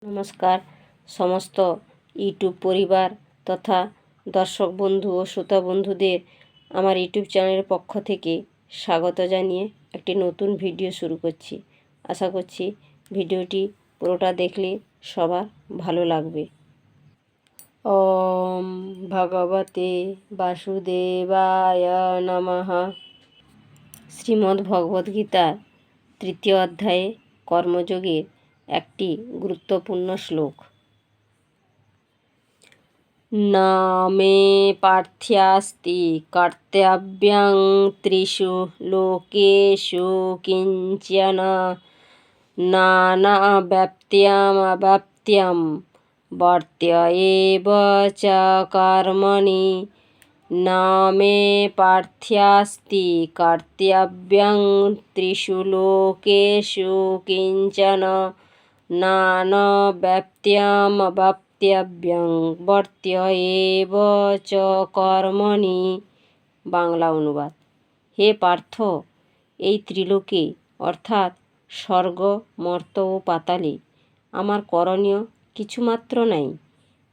নমস্কার সমস্ত ইউটিউব পরিবার তথা দর্শক বন্ধু ও শ্রোতা বন্ধুদের আমার ইউটিউব চ্যানেলের পক্ষ থেকে স্বাগত জানিয়ে একটি নতুন ভিডিও শুরু করছি। আশা করছি ভিডিওটি পুরোটা দেখলে সবার ভালো লাগবে। ওম ভগবতে বাসুদেবায় নমঃ। শ্রীমদ্ ভগবদ্গীতার তৃতীয় অধ্যায়ে কর্মযোগের একটি গুরুত্বপূর্ণ শ্লোক। না মে পার্থ্যাস্তি কর্তব্যং ত্রিষু লোকেষু কিঞ্চন নানাব্যপ্ত্যম বর্ত্য এব চ কর্মণি। না মে পার্থ্যাস্তি কর্তব্যং ত্রিষু লোকেষু কিঞ্চন নানাব্যপ্ত্যম বর্ত্য এব চ কর্মণি। বাংলা অনুবাদ। হে পার্থ, এই ত্রিলোকে অর্থাৎ স্বর্গ, মর্ত্য ও পাতালে আমার করণীয় কিছুমাত্র নাই।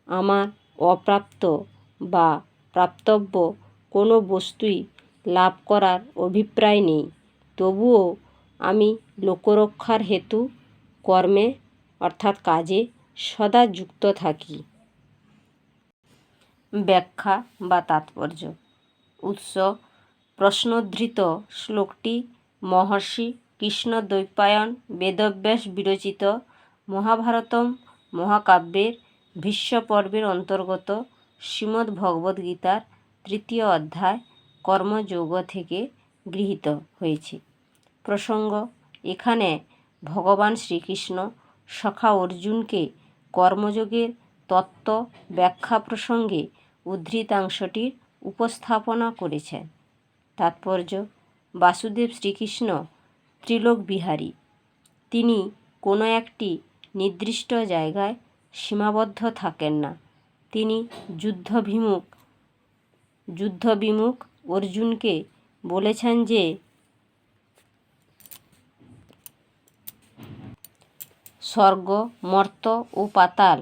আমার অপ্রাপ্ত বা প্রাপ্তব্য কোনো বস্তুই লাভ করার অভিপ্রায় নেই। তবুও আমি লোকরক্ষার হেতু কর্মে অর্থাৎ কাজে সদা যুক্ত থাকি। ব্যাখ্যা বা তাৎপর্য। উৎস: প্রশ্নোদ্ধৃত শ্লোকটি মহর্ষি কৃষ্ণদ্বৈপায়ন বেদব্যাস বিরচিত মহাভারতম মহাকাব্যের ভীষ্ম পর্বের অন্তর্গত শ্রীমদ্ ভগবদ্গীতার তৃতীয় অধ্যায় কর্মযোগ থেকে গৃহীত হয়েছে। প্রসঙ্গ: এখানে ভগবান শ্রীকৃষ্ণ সখা অর্জুনকে কর্মযোগের তত্ত্ব ব্যাখ্যা প্রসঙ্গে উদ্ধৃতাংশটির উপস্থাপনা করেছেন। তাৎপর্য: বাসুদেব শ্রীকৃষ্ণ ত্রিলোক বিহারী। তিনি কোনো একটি নির্দিষ্ট জায়গায় সীমাবদ্ধ থাকেন না। তিনি যুদ্ধবিমুখ অর্জুনকে বলেছেন যে স্বর্গ, মর্ত্য ও পাতাল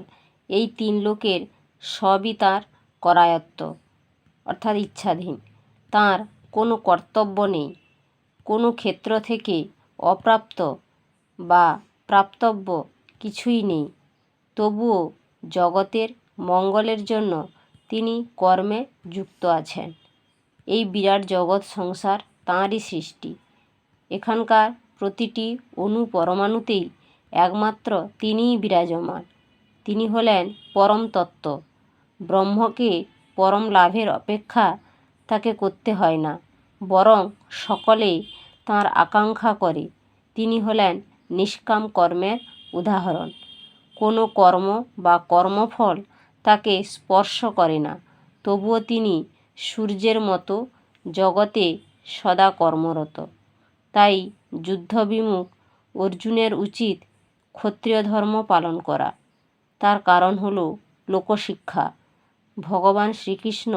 এই তিন লোকের সবই তাঁর করায়ত্ত অর্থাৎ ইচ্ছাধীন। তাঁর কোনো কর্তব্য নেই। কোনো ক্ষেত্র থেকে অপ্রাপ্ত বা প্রাপ্তব্য কিছুই নেই। তবুও জগতের মঙ্গলের জন্য তিনি কর্মে যুক্ত আছেন। এই বিরাট জগৎ সংসার তাঁরই সৃষ্টি। এখানকার প্রতিটি অণু পরমাণুতেই একমাত্র তিনিই বিরাজমান। তিনি হলেন পরম তত্ত্ব। ব্রহ্মকে পরম লাভের অপেক্ষা তাকে করতে হয় না, বরং সকলেই তাঁর আকাঙ্ক্ষা করে। তিনি হলেন নিষ্কাম কর্মের উদাহরণ। কোনো কর্ম বা কর্মফল তাকে স্পর্শ করে না। তবুও তিনি সূর্যের মতো জগতে সদা কর্মরত। তাই যুদ্ধবিমুখ অর্জুনের উচিত ক্ষত্রিয় ধর্ম পালন করা। তার কারণ হল লোকশিক্ষা। ভগবান শ্রীকৃষ্ণ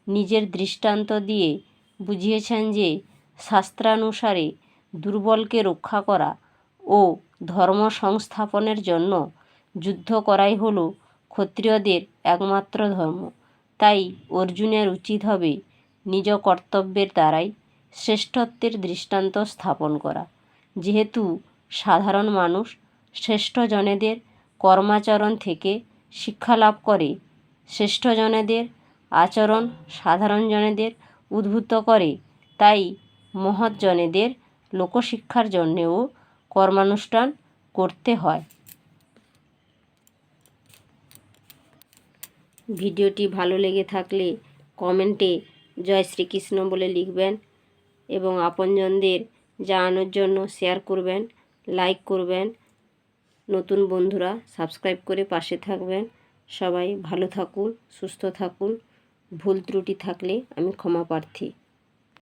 নিজের দৃষ্টান্ত দিয়ে বুঝিয়েছেন যে শাস্ত্রানুসারে দুর্বলকে রক্ষা করা ও ধর্ম সংস্থাপনের জন্য যুদ্ধ করাই হল ক্ষত্রিয়দের একমাত্র ধর্ম। তাই অর্জুনের উচিত হবে নিজ কর্তব্যের দ্বারাই শ্রেষ্ঠত্বের দৃষ্টান্ত স্থাপন করা। যেহেতু সাধারণ মানুষ শ্রেষ্ঠজনেদের কর্মাচরণ থেকে শিক্ষা লাভ করে, শ্রেষ্ঠজনেদের আচরণ সাধারণ জনেদের উদ্বুদ্ধ করে, তাই মহৎজনেদের লোকশিক্ষার জন্যেও কর্মানুষ্ঠান করতে হয়। ভিডিওটি ভালো লেগে থাকলে কমেন্টে জয় শ্রীকৃষ্ণ বলে লিখবেন এবং আপনজনদের জানানোর জন্য শেয়ার করবেন, লাইক করবেন। নতুন বন্ধুরা সাবস্ক্রাইব করে পাশে থাকবেন। সবাই ভালো থাকুন, সুস্থ থাকুন। ভুল ত্রুটি থাকলে আমি ক্ষমা প্রার্থী।